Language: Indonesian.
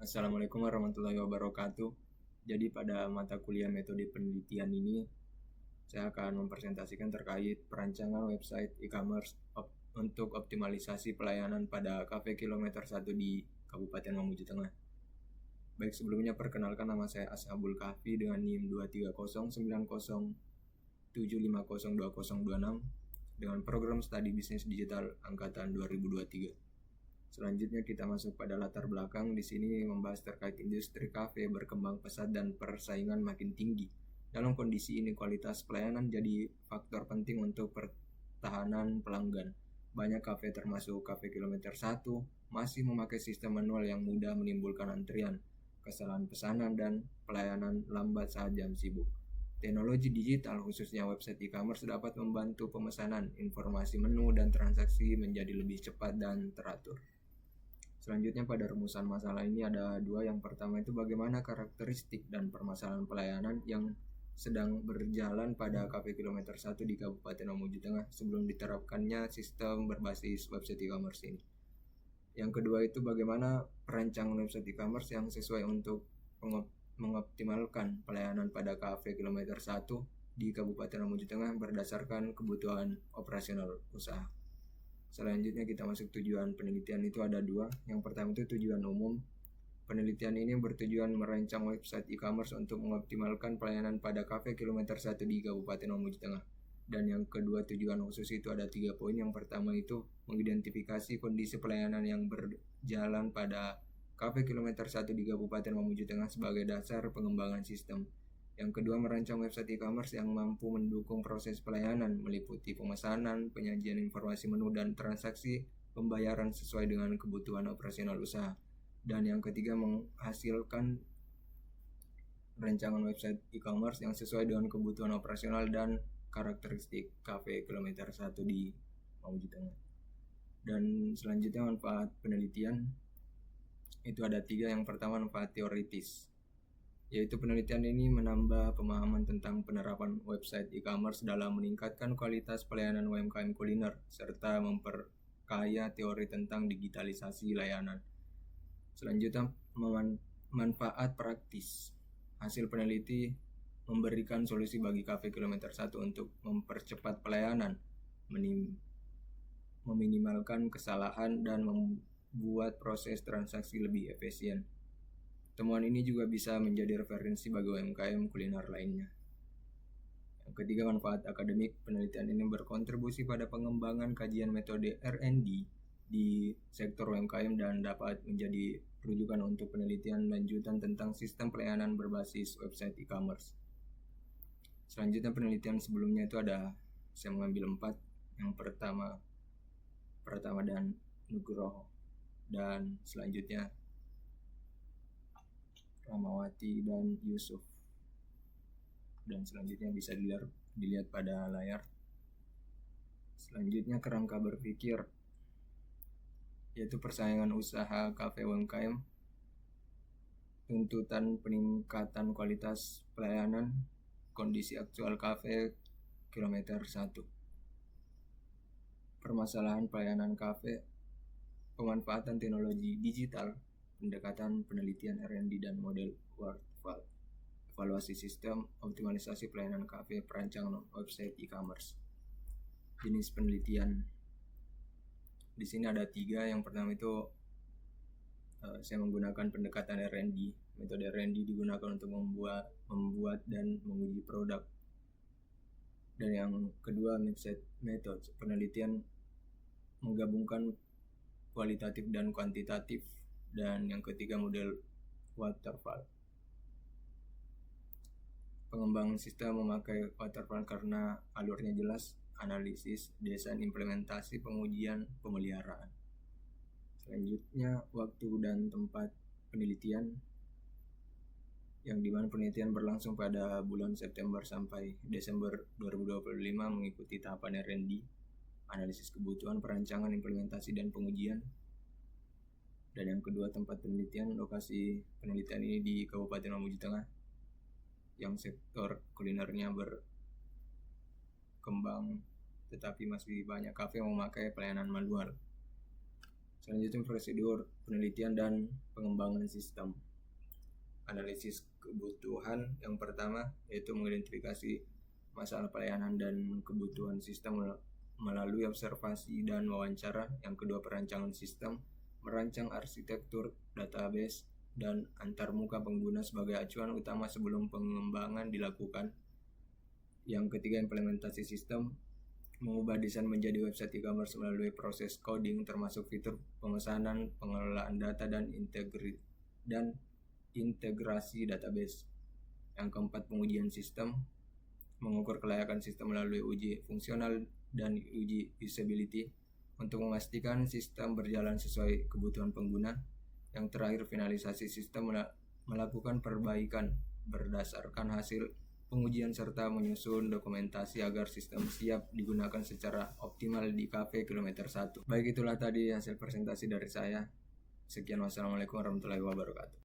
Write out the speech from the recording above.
Assalamualaikum warahmatullahi wabarakatuh. Jadi pada mata kuliah metode penelitian ini, saya akan mempresentasikan terkait perancangan website e-commerce untuk optimalisasi pelayanan pada Cafe Kilometer 1 di Kabupaten Mamuju Tengah. Baik, sebelumnya perkenalkan, nama saya Ashabul Kahfi dengan NIM 23090750206 dengan program studi bisnis digital angkatan 2023. Selanjutnya kita masuk pada latar belakang. Di sini membahas terkait industri kafe berkembang pesat dan persaingan makin tinggi. Dalam kondisi ini, kualitas pelayanan jadi faktor penting untuk pertahanan pelanggan. Banyak kafe termasuk Cafe Kilometer 1 masih memakai sistem manual yang mudah menimbulkan antrian, kesalahan pesanan, dan pelayanan lambat saat jam sibuk. Teknologi digital, khususnya website e-commerce, dapat membantu pemesanan, informasi menu, dan transaksi menjadi lebih cepat dan teratur. Selanjutnya pada rumusan masalah ini ada dua. Yang pertama itu bagaimana karakteristik dan permasalahan pelayanan yang sedang berjalan pada Cafe Kilometer 1 di Kabupaten Mamuju Tengah sebelum diterapkannya sistem berbasis website e-commerce ini. Yang kedua itu bagaimana perancangan website e-commerce yang sesuai untuk mengoptimalkan pelayanan pada Cafe Kilometer 1 di Kabupaten Mamuju Tengah berdasarkan kebutuhan operasional usaha. Selanjutnya kita masuk tujuan penelitian. Itu ada dua. Yang pertama itu tujuan umum. Penelitian ini bertujuan merancang website e-commerce untuk mengoptimalkan pelayanan pada Cafe Kilometer 1 di Kabupaten Mamuju Tengah. Dan yang kedua tujuan khusus itu ada 3 poin. Yang pertama itu mengidentifikasi kondisi pelayanan yang berjalan pada Cafe Kilometer 1 di Kabupaten Mamuju Tengah sebagai dasar pengembangan sistem. Yang kedua, merancang website e-commerce yang mampu mendukung proses pelayanan, meliputi pemesanan, penyajian informasi menu, dan transaksi pembayaran sesuai dengan kebutuhan operasional usaha. Dan yang ketiga, menghasilkan rancangan website e-commerce yang sesuai dengan kebutuhan operasional dan karakteristik Cafe Kilometer 1 di Mamuju Tengah. Dan selanjutnya manfaat penelitian itu ada 3. Yang pertama, manfaat teoritis, yaitu penelitian ini menambah pemahaman tentang penerapan website e-commerce dalam meningkatkan kualitas pelayanan UMKM kuliner serta memperkaya teori tentang digitalisasi layanan. Selanjutnya, manfaat praktis. Hasil peneliti memberikan solusi bagi Cafe Kilometer 1 untuk mempercepat pelayanan, meminimalkan kesalahan, dan membuat proses transaksi lebih efisien. Temuan ini juga bisa menjadi referensi bagi UMKM kuliner lainnya. Yang ketiga, manfaat akademik. Penelitian ini berkontribusi pada pengembangan kajian metode R&D di sektor UMKM dan dapat menjadi rujukan untuk penelitian lanjutan tentang sistem pelayanan berbasis website e-commerce. Selanjutnya penelitian sebelumnya itu ada, saya mengambil 4. Yang pertama dan Nugroho, dan selanjutnya Ramawati dan Yusuf, dan selanjutnya bisa dilihat pada layar. Selanjutnya kerangka berpikir, yaitu persaingan usaha kafe UMKM, tuntutan peningkatan kualitas pelayanan, kondisi aktual Cafe Kilometer 1, permasalahan pelayanan kafe, pemanfaatan teknologi digital, pendekatan penelitian R&D dan model waterfall, evaluasi sistem, optimalisasi pelayanan kafe, perancangan website e-commerce. Jenis penelitian di sini ada 3. Yang pertama itu saya menggunakan pendekatan R&D. Metode R&D digunakan untuk membuat dan menguji produk. Dan yang kedua, mixed method. Penelitian menggabungkan kualitatif dan kuantitatif. Dan yang ketiga, model waterfall. Pengembangan sistem memakai waterfall karena alurnya jelas: analisis, desain, implementasi, pengujian, pemeliharaan. Selanjutnya, waktu dan tempat penelitian, yang dimana penelitian berlangsung pada bulan September sampai Desember 2025 mengikuti tahapan R&D, analisis kebutuhan, perancangan, implementasi, dan pengujian. Dan yang kedua, tempat penelitian. Lokasi penelitian ini di Kabupaten Mamuju Tengah, yang sektor kulinernya berkembang, tetapi masih banyak kafe yang memakai pelayanan manual. Selanjutnya prosedur penelitian dan pengembangan sistem. Analisis kebutuhan yang pertama yaitu mengidentifikasi masalah pelayanan dan kebutuhan sistem melalui observasi dan wawancara. Yang kedua, perancangan sistem, merancang arsitektur database dan antarmuka pengguna sebagai acuan utama sebelum pengembangan dilakukan. Yang ketiga, implementasi sistem, mengubah desain menjadi website e-commerce melalui proses coding termasuk fitur pemesanan, pengelolaan data dan integrasi database. Yang keempat, pengujian sistem, mengukur kelayakan sistem melalui uji fungsional dan uji usability untuk memastikan sistem berjalan sesuai kebutuhan pengguna. Yang terakhir, finalisasi sistem, melakukan perbaikan berdasarkan hasil pengujian serta menyusun dokumentasi agar sistem siap digunakan secara optimal di Cafe Kilometer 1. Baik, itulah tadi hasil presentasi dari saya. Sekian, wassalamualaikum warahmatullahi wabarakatuh.